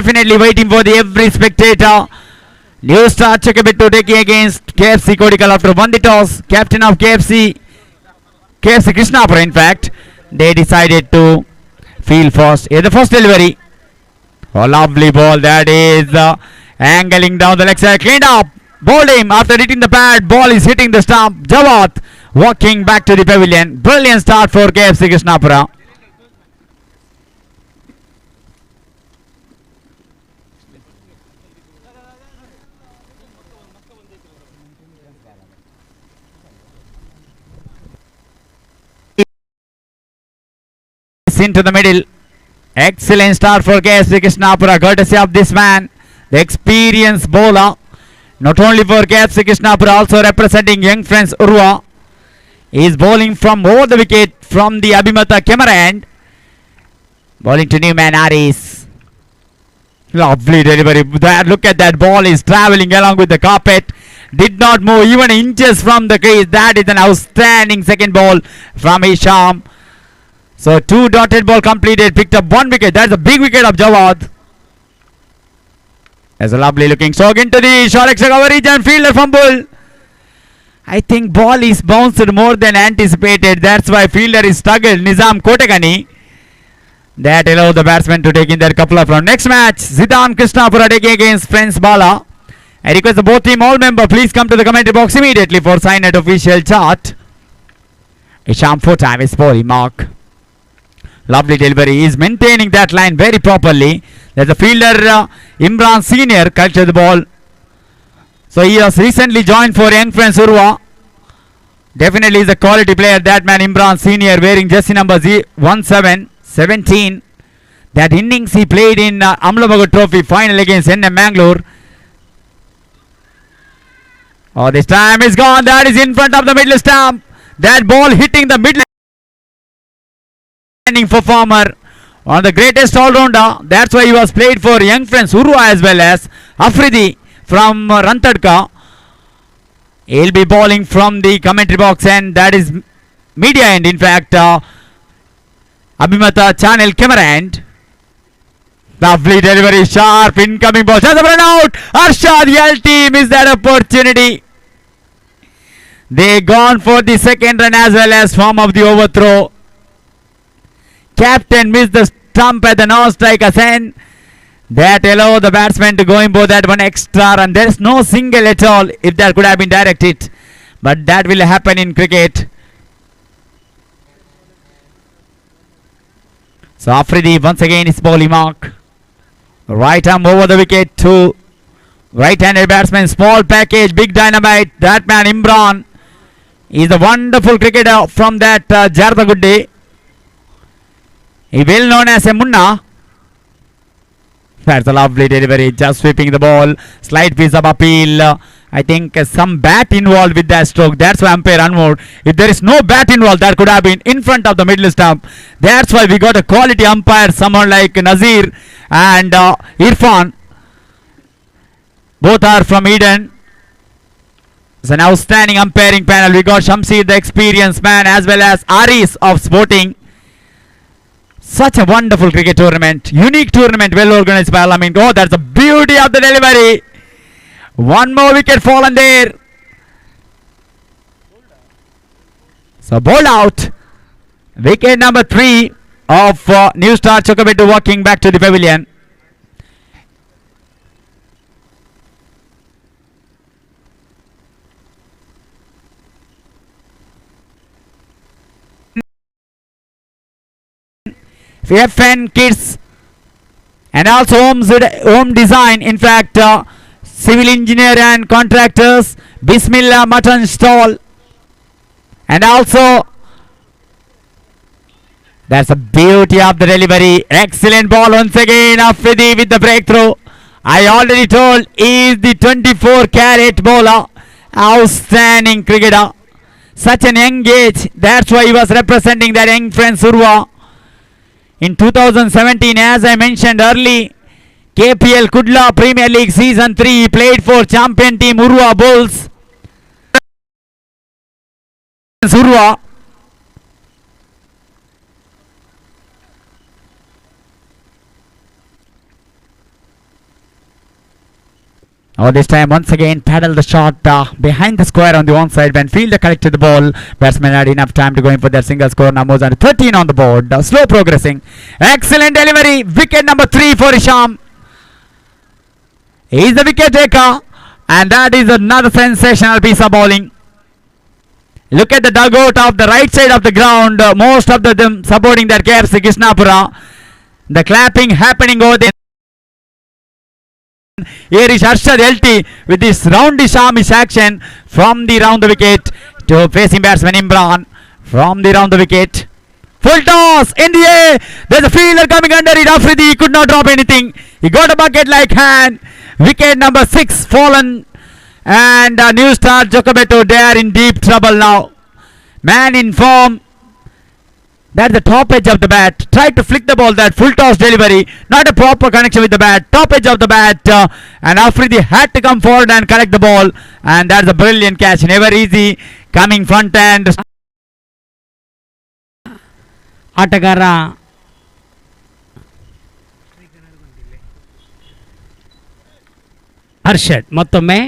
Definitely waiting for the every spectator. New Star Chakabettu taking against KFC Kodikal after won the toss. Captain of KFC Krishnapura, in fact, they decided to field first. Here's the first delivery. A lovely ball that is angling down the leg side. Cleaned up. Bowled him after hitting the pad. Ball is hitting the stump. Jawad walking back to the pavilion. Brilliant start for KFC Krishnapura. Into the middle. Excellent start for KFC Krishnapura, courtesy of this man, the experienced bowler. Not only for KFC Krishnapura, also representing young friends Urva. He is bowling from over the wicket from the Abhimata camera end. Bowling to Newman Aris. Lovely delivery. Look at that, ball is travelling along with the carpet. Did not move even inches from the crease. That is an outstanding second ball from Isham. So 2 dotted ball completed, picked up 1 wicket. That's a big wicket of Jawad. There's a lovely looking stroke into the short extra coverage and fielder fumble. I think ball is bounced more than anticipated. That's why fielder is struggled. Nizam Kotakani. That allowed the batsman to take in their couple of runs. Next match, Zidane Krishnapura taking against Friends Bala. I request the both team all member please come to the commentary box immediately for sign at official chart. Isham 4 time is bowling mark. Lovely delivery. He is maintaining that line very properly. There's a fielder Imran Senior catches the ball. So he has recently joined for Young Friends Urva. Definitely is a quality player. That man Imran Senior wearing jersey number 17. That innings he played in Amlabhagat Trophy final against NM Mangalore. Oh, this time is gone. That is in front of the middle stump. That ball hitting the middle. Performer, one of the greatest all-rounder. That's why he was played for Young Friends Urva as well as Afridi from Rantadka. He'll be bowling from the commentary box and that is media end, in fact Abhimata channel camera end. Lovely delivery, sharp incoming ball, just a run out. Arshad LT missed that opportunity. They gone for the second run as well as form of the overthrow. Captain missed the stump at the non-strike ascent. That allowed the batsman to go in for that one extra run. There is no single at all if that could have been directed. But that will happen in cricket. So Afridi once again is bowling mark. Right arm over the wicket to right-handed batsman. Small package, big dynamite. That man Imran is a wonderful cricketer from that Jardagudde. He well known as a Munna. That's a lovely delivery, just sweeping the ball. Slight piece of appeal. I think some bat involved with that stroke. That's why umpire unmoved. If there is no bat involved, that could have been in front of the middle stump. That's why we got a quality umpire, someone like Nazir and Irfan. Both are from Eden. It's an outstanding umpiring panel. We got Shamsi, the experienced man, as well as Aris of Sporting. Such a wonderful cricket tournament. Unique tournament, well organized by Alamin. Oh, that's the beauty of the delivery. One more wicket fallen there. So bowled out. Wicket number 3 of New Star Chakabettu walking back to the pavilion. FN Kids and also home design, in fact civil engineer and contractors, Bismillah Mutton Stall, and also that's the beauty of the delivery. Excellent ball once again, Afridi with the breakthrough. I already told he is the 24-carat bowler. Outstanding cricketer, such an young age. That's why he was representing that Young Friends Urva. In 2017, as I mentioned early, KPL Kudla Premier League Season 3, he played for champion team Urva Bulls. Urva. Oh, this time once again paddle the shot behind the square on the one side when fielder collected the ball. Batsman had enough time to go in for their single score. Now moves on to 13 on the board. Slow progressing. Excellent delivery. Wicket number 3 for Isham. He's the wicket taker. And that is another sensational piece of bowling. Look at the dugout of the right side of the ground. Most of them supporting their KFC Krishnapura. The clapping happening over there. Here is Arshad LT with this roundish armish action from the round the wicket to facing batsman Imran from the round the wicket. Full toss in the air. There's a fielder coming under it. Afridi could not drop anything. He got a bucket like hand. Wicket number 6 fallen. And New Star Jokobeto, they are in deep trouble now. Man in form. That's the top edge of the bat. Tried to flick the ball. That full toss delivery. Not a proper connection with the bat. Top edge of the bat. And Afridi had to come forward and collect the ball. And that's a brilliant catch. Never easy. Coming front end. ಆಟಗಾರ ಹರ್ಷದ್ ಮತ್ತೊಮ್ಮೆ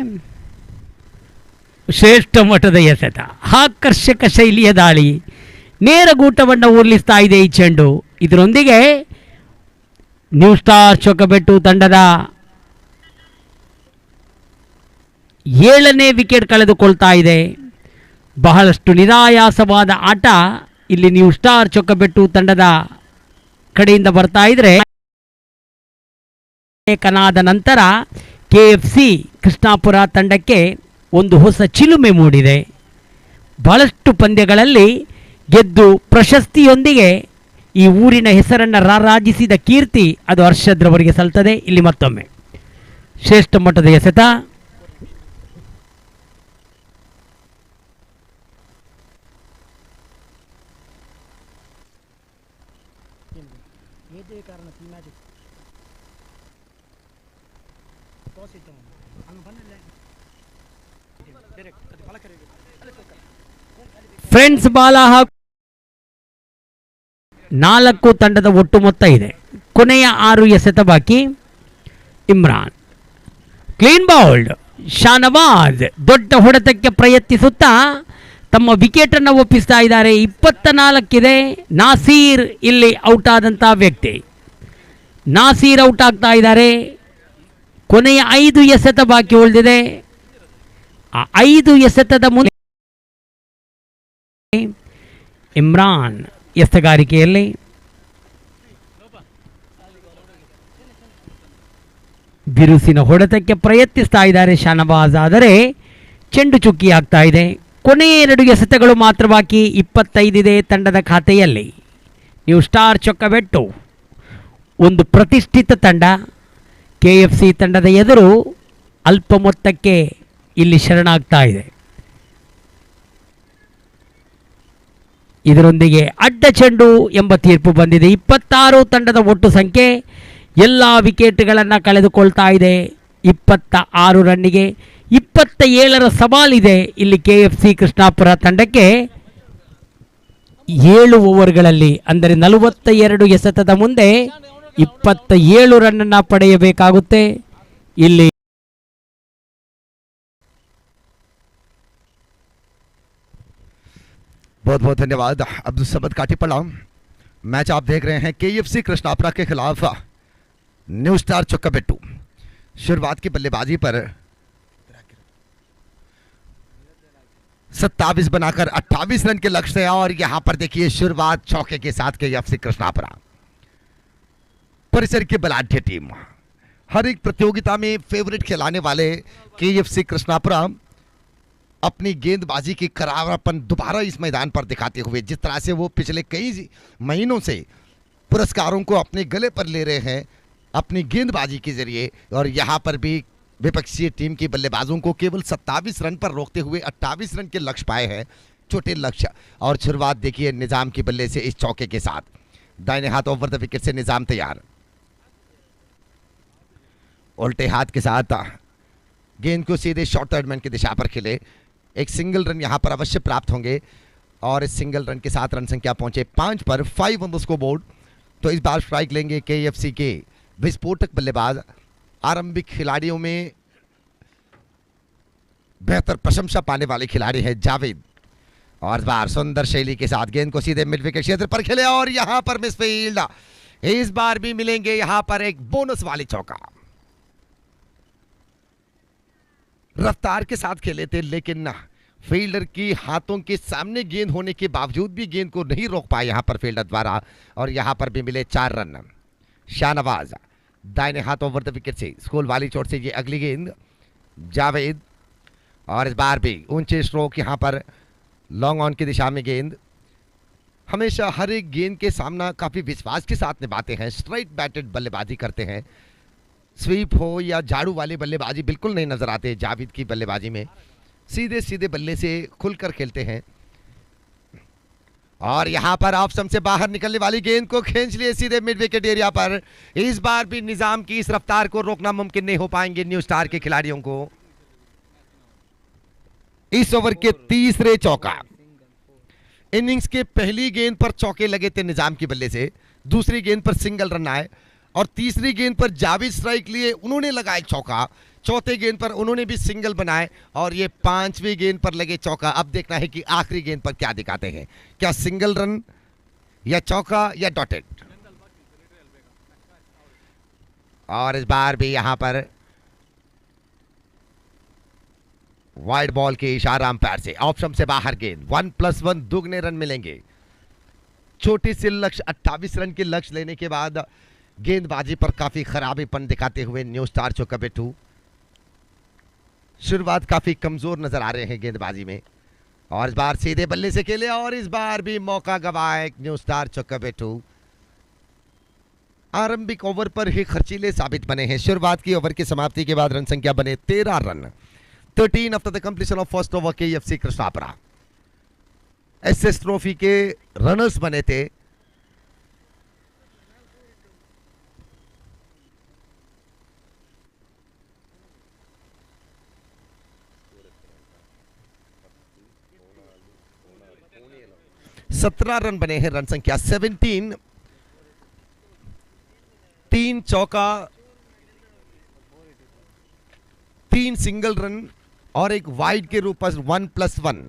ಶ್ರೇಷ್ಠ ಮಟ್ಟದ ಎಸೆತ. ಆಕರ್ಷಕ ಶೈಲಿಯ ದಾಳಿ. ನೇರ ಗೂಟವನ್ನು ಉರುಳಿಸ್ತಾ ಇದೆ ಈ ಚೆಂಡು. ಇದರೊಂದಿಗೆ ನ್ಯೂ ಸ್ಟಾರ್ ಚೊಕ್ಕಬೆಟ್ಟು ತಂಡದ 7ನೇ ವಿಕೆಟ್ ಕಳೆದುಕೊಳ್ತಾ ಇದೆ. ಬಹಳಷ್ಟು ನಿರಾಯಾಸವಾದ ಆಟ ಇಲ್ಲಿ ನ್ಯೂ ಸ್ಟಾರ್ ಚೊಕ್ಕಬೆಟ್ಟು ತಂಡದ ಕಡೆಯಿಂದ ಬರ್ತಾ ಇದ್ರೆ ಕನಾದ ನಂತರ KFC ಕೃಷ್ಣಾಪುರ ತಂಡಕ್ಕೆ ಒಂದು ಹೊಸ ಚಿಲುಮೆ ಮೂಡಿದೆ. ಬಹಳಷ್ಟು ಪಂದ್ಯಗಳಲ್ಲಿ ಗೆದ್ದು ಪ್ರಶಸ್ತಿಯೊಂದಿಗೆ ಈ ಊರಿನ ಹೆಸರನ್ನು ರಾರಾಜಿಸಿದ ಕೀರ್ತಿ ಅದು ಹರ್ಷದ್ರವರಿಗೆ ಸಲ್ತದೆ. ಇಲ್ಲಿ ಮತ್ತೊಮ್ಮೆ ಶ್ರೇಷ್ಠ ಮಟ್ಟದ ಎಸೆತ. ಫ್ರೆಂಡ್ಸ್ ಬಾಲ 4 ತಂಡದ ಒಟ್ಟು ಮೊತ್ತ ಇದೆ. ಕೊನೆಯ 6 ಎಸೆತ ಬಾಕಿ. Imran clean bowled. ಶಾನವಾಜ್ ದೊಡ್ಡ ಹೊಡೆತಕ್ಕೆ ಪ್ರಯತ್ನಿಸುತ್ತಾ ತಮ್ಮ ವಿಕೆಟನ್ನು ಒಪ್ಪಿಸ್ತಾ ಇದ್ದಾರೆ. 24 ಇದೆ. ನಾಸೀರ್ ಇಲ್ಲಿ ಔಟ್ ಆದಂಥ ವ್ಯಕ್ತಿ. ನಾಸೀರ್ ಔಟ್ ಆಗ್ತಾ ಇದ್ದಾರೆ. ಕೊನೆಯ 5 ಎಸೆತ ಬಾಕಿ ಉಳಿದಿದೆ. ಆ 5 ಎಸೆತದ ಮುಂದೆ ಇಮ್ರಾನ್ ಎಸೆಗಾರಿಕೆಯಲ್ಲಿ ಬಿರುಸಿನ ಹೊಡೆತಕ್ಕೆ ಪ್ರಯತ್ನಿಸ್ತಾ ಇದ್ದಾರೆ ಶಾನವಾಜ್. ಆದರೆ ಚೆಂಡು ಚುಕ್ಕಿ ಆಗ್ತಾ ಇದೆ. ಕೊನೆಯ 2 ಎಸೆತಗಳು ಮಾತ್ರ ಬಾಕಿ. 25 ಇದೆ ತಂಡದ ಖಾತೆಯಲ್ಲಿ. ನ್ಯೂ ಸ್ಟಾರ್ ಚೊಕ್ಕಬೆಟ್ಟು ಒಂದು ಪ್ರತಿಷ್ಠಿತ ತಂಡ. KFC ತಂಡದ ಎದುರು ಅಲ್ಪ ಮೊತ್ತಕ್ಕೆ ಇಲ್ಲಿ ಶರಣಾಗ್ತಾ ಇದೆ. ಇದರೊಂದಿಗೆ ಅಡ್ಡ ಚೆಂಡು ಎಂಬ ತೀರ್ಪು ಬಂದಿದೆ. 26 ತಂಡದ ಒಟ್ಟು ಸಂಖ್ಯೆ. ಎಲ್ಲ ವಿಕೆಟ್ಗಳನ್ನು ಕಳೆದುಕೊಳ್ತಾ ಇದೆ. 26 ರನ್ನಿಗೆ 27ರ ಸವಾಲಿದೆ ಇಲ್ಲಿ KFC ಕೃಷ್ಣಾಪುರ ತಂಡಕ್ಕೆ. 7 ಓವರ್ಗಳಲ್ಲಿ ಅಂದರೆ 42 ಎಸೆತದ ಮುಂದೆ 27 ರನ್ನನ್ನು ಪಡೆಯಬೇಕಾಗುತ್ತೆ. ಇಲ್ಲಿ बहुत बहुत धन्यवाद अब्दुल समद काटीपड़ा। मैच आप देख रहे हैं KFC कृष्णापरा के खिलाफ न्यू स्टार चोक्काबेट्टू। शुरुआत की बल्लेबाजी पर 27 बनाकर 28 रन के लक्ष्य से, और यहां पर देखिए शुरुआत चौके के साथ KFC कृष्णापरा। परिसर की बलाढ्य टीम, हर एक प्रतियोगिता में फेवरेट खिलाने वाले KFC कृष्णापरा अपनी गेंदबाजी की करारापन दोबारा इस मैदान पर दिखाते हुए, जिस तरह से वो पिछले कई महीनों से पुरस्कारों को अपने गले पर ले रहे हैं अपनी गेंदबाजी के जरिए, और यहाँ पर भी विपक्षीय टीम की बल्लेबाजों को केवल 27 रन पर रोकते हुए 28 रन के लक्ष्य पाए हैं, छोटे लक्ष्य। और शुरुआत देखिए निजाम की बल्ले से इस चौके के साथ। दाहिने हाथ ओवर द विकेट से निजाम तैयार, उल्टे हाथ के साथ गेंद को सीधे शॉर्ट थर्ड मैन की दिशा पर खेले। एक सिंगल रन यहां पर अवश्य प्राप्त होंगे, और इस सिंगल रन के साथ रन संख्या पहुंचे 5 पर 5 ऑन द स्कोर बोर्ड। तो इस बार स्ट्राइक लेंगे KFC के विस्फोटक बल्लेबाज। आरंभिक खिलाड़ियों में बेहतर प्रशंसा पाने वाले खिलाड़ी हैं जावेद। और इस बार सुंदर शैली के साथ गेंद को सीधे मिड विकेट क्षेत्र पर खेले और यहां पर मिसफील्ड। इस बार भी मिलेंगे यहां पर एक बोनस वाली चौका। रफ्तार के साथ खेले थे लेकिन फील्डर की हाथों के सामने गेंद होने के बावजूद भी गेंद को नहीं रोक पाए यहां पर फील्डर द्वारा। और यहां पर भी मिले 4 रन। शाहनवाज दाहिने हाथ ओवर द विकेट से स्कूल वाली चोट से ये अगली गेंद जावेद। और इस बार भी ऊंचे स्ट्रोक यहां पर लॉन्ग ऑन की दिशा में गेंद। हमेशा हर एक गेंद के सामना काफी विश्वास के साथ निभाते हैं, स्ट्राइट बैटेड बल्लेबाजी करते हैं। स्वीप हो या झाड़ू वाली बल्लेबाजी बिल्कुल नहीं नजर आते जावेद की बल्लेबाजी में, सीधे सीधे बल्ले से खुलकर खेलते हैं। और यहां पर ऑफ स्टंप से बाहर निकलने वाली गेंद को खींच लिए सीधे मिड विकेट एरिया पर। इस बार भी निजाम की इस रफ्तार को रोकना मुमकिन नहीं हो पाएंगे न्यू स्टार के खिलाड़ियों को। इस ओवर के तीसरे चौका। इनिंग्स के पहली गेंद पर चौके लगे थे निजाम की बल्ले से, दूसरी गेंद पर सिंगल रन आए और तीसरी गेंद पर जावेद स्ट्राइक लिए, उन्होंने लगाए चौका। चौथे गेंद पर उन्होंने भी सिंगल बनाए और ये 5वीं गेंद पर लगे चौका। अब देखना है कि आखिरी गेंद पर क्या दिखाते हैं, क्या सिंगल रन या चौका या डॉटेड। और इस बार भी यहां पर वाइड बॉल के इशारा अंपायर से ऑप्शन से बाहर गेंद। 1+1 दुगने रन मिलेंगे। छोटे से लक्ष्य 28 रन के लक्ष्य लेने के बाद गेंदबाजी पर काफी खराबीपन दिखाते हुए न्यू स्टार चोकाबेटू शुरुआत काफी कमजोर नजर आ रहे हैं गेंदबाजी में। और इस बार सीधे बल्ले से खेले और इस बार भी मौका गवाए न्यू स्टार चोकाबेटू। आरंभिक ओवर पर ही खर्चीले साबित बने हैं। शुरुआत की ओवर की समाप्ति के बाद रन संख्या बने 13 run. 13 after the completion of first over KFC Krishnapura. SS trophy के रनर्स बने थे। सत्रह रन बने हैं, रन संख्या 17। 3 चौका, 3 सिंगल रन और एक वाइड के रूप पर 1+1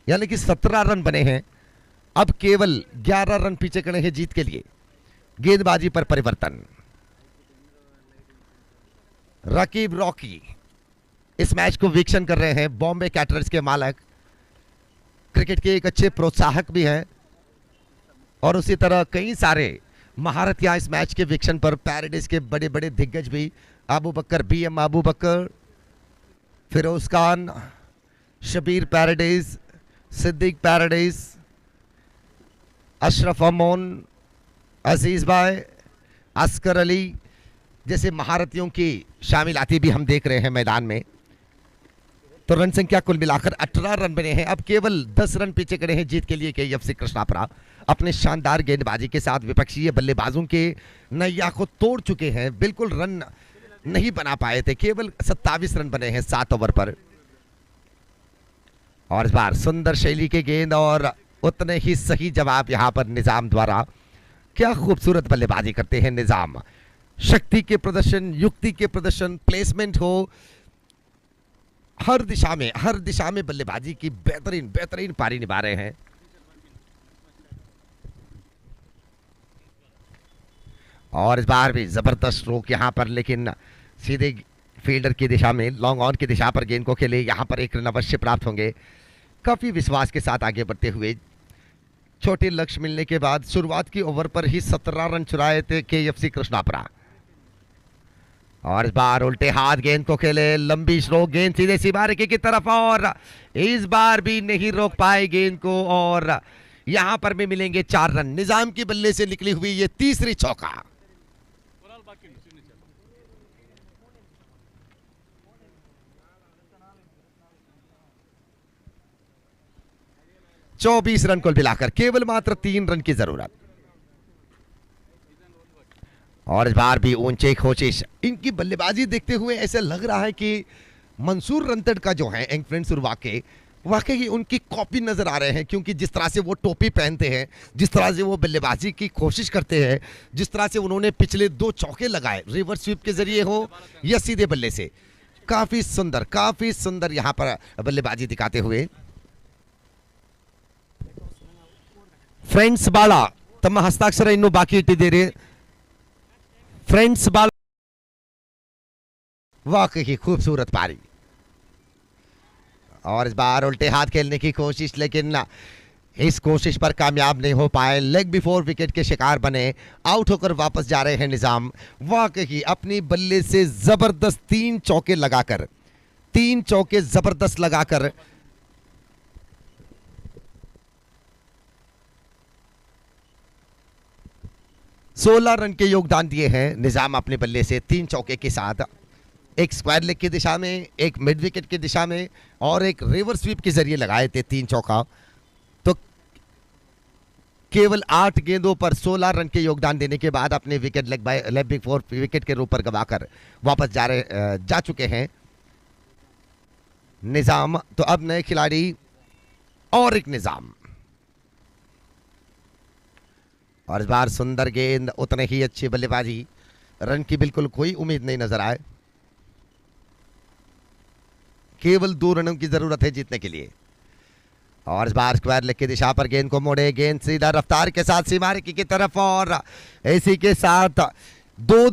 यानी कि 17 रन बने हैं। अब केवल 11 रन पीछे खड़े हैं जीत के लिए। गेंदबाजी पर परिवर्तन। रकीब रॉकी इस मैच को वीक्षण कर रहे हैं। बॉम्बे कैटरर्स के मालक, क्रिकेट के एक अच्छे प्रोत्साहक भी हैं और उसी तरह कई सारे महारथियां इस मैच के वीक्षण पर। पैराडाइज के बड़े बड़े दिग्गज भी, अबू बकर, BM अबू बकर, फिरोज खान, शबीर पैराडाइज, सिद्दीक पैराडाइज, अशरफ अमोन, अजीज भाई, अस्कर अली जैसे महारथियों की शामिलाती भी हम देख रहे हैं मैदान में। तो रन संख्या कुल मिलाकर 18 रन बने हैं। अब केवल 10 रन पीछे खड़े हैं जीत के लिए KFC कृष्णापुरा। अपने शानदार गेंदबाजी के साथ विपक्षी बल्लेबाजों के नैया को तोड़ चुके हैं। बिल्कुल रन नहीं बना पाए थे, केवल 27 रन बने हैं 7 ओवर पर। और इस बार सुंदर शैली के गेंद और उतने ही सही जवाब यहां पर निजाम द्वारा। क्या खूबसूरत बल्लेबाजी करते हैं निजाम। शक्ति के प्रदर्शन, युक्ति के प्रदर्शन, प्लेसमेंट हो, हर दिशा में बल्लेबाजी की बेहतरीन पारी निभा रहे हैं। और इस बार भी जबरदस्त स्ट्रोक यहां पर, लेकिन सीधे फील्डर की दिशा में, लॉन्ग ऑन की दिशा पर गेंद को खेले। यहां पर एक रन अवश्य प्राप्त होंगे। काफी विश्वास के साथ आगे बढ़ते हुए छोटे लक्ष्य मिलने के बाद शुरुआत की ओवर पर ही 17 रन चुराए थे KFC कृष्णापुरा। और इस बार उल्टे हाथ गेंद को खेले, लंबी स्ट्रोक, गेंद सीधे सीमारेखा की तरफ और इस बार भी नहीं रोक पाए गेंद को। और यहां पर भी मिलेंगे 4 रन। निजाम की बल्ले से निकली हुई ये तीसरी चौका। चौबीस रन कुल मिलाकर, केवल मात्र 3 रन की जरूरत। और इस बार भी ऊंचे कोशिश। इनकी बल्लेबाजी देखते हुए ऐसा लग रहा है कि मंसूर रंतड़ का जो है एंकफ्रेंड वाकई उनकी कॉपी नजर आ रहे हैं, क्योंकि जिस तरह से वो टोपी पहनते हैं, जिस तरह से वो बल्लेबाजी की कोशिश करते हैं, जिस तरह से उन्होंने पिछले 2 चौके लगाए, रिवर्स स्वीप के जरिए हो या सीधे बल्ले से, काफी सुंदर यहाँ पर बल्लेबाजी दिखाते हुए फ्रेंड्स बाला तम हस्ताक्षर इन्नू बाकी इट्टिದ್ದೀರಿ फ्रेंड्स बाला वाकई खूबसूरत पारी और इस बार उल्टे हाथ खेलने की कोशिश लेकिन इस कोशिश पर कामयाब नहीं हो पाए। लेग बिफोर विकेट के शिकार बने, आउट होकर वापस जा रहे हैं निजाम। वाकई अपनी बल्ले से जबरदस्त 3 चौके जबरदस्त लगाकर सोलह रन के योगदान दिए हैं निजाम अपने बल्ले से 3 चौके के साथ। एक स्क्वायर लेग की दिशा में, एक मिड विकेट की दिशा में और एक रिवर्स स्वीप के जरिए लगाए थे 3 चौका। तो केवल 8 गेंदों पर 16 रन के योगदान देने के बाद अपने विकेट लेग बिफोर विकेट के रूप पर गवाकर वापस जा चुके हैं निजाम। तो अब नए खिलाड़ी और एक निजाम, और इस बार सुंदर गेंद, उतने ही अच्छी बल्लेबाजी, रन की बिल्कुल कोई उम्मीद नहीं नजर आए। केवल 2 रनों की जरूरत है जीतने के लिए। और इस बार स्क्वायर लेग की दिशा पर गेंद को मोड़े, गेंद सीधा रफ्तार के साथ सीमा रेखा की तरफ और इसी के साथ 2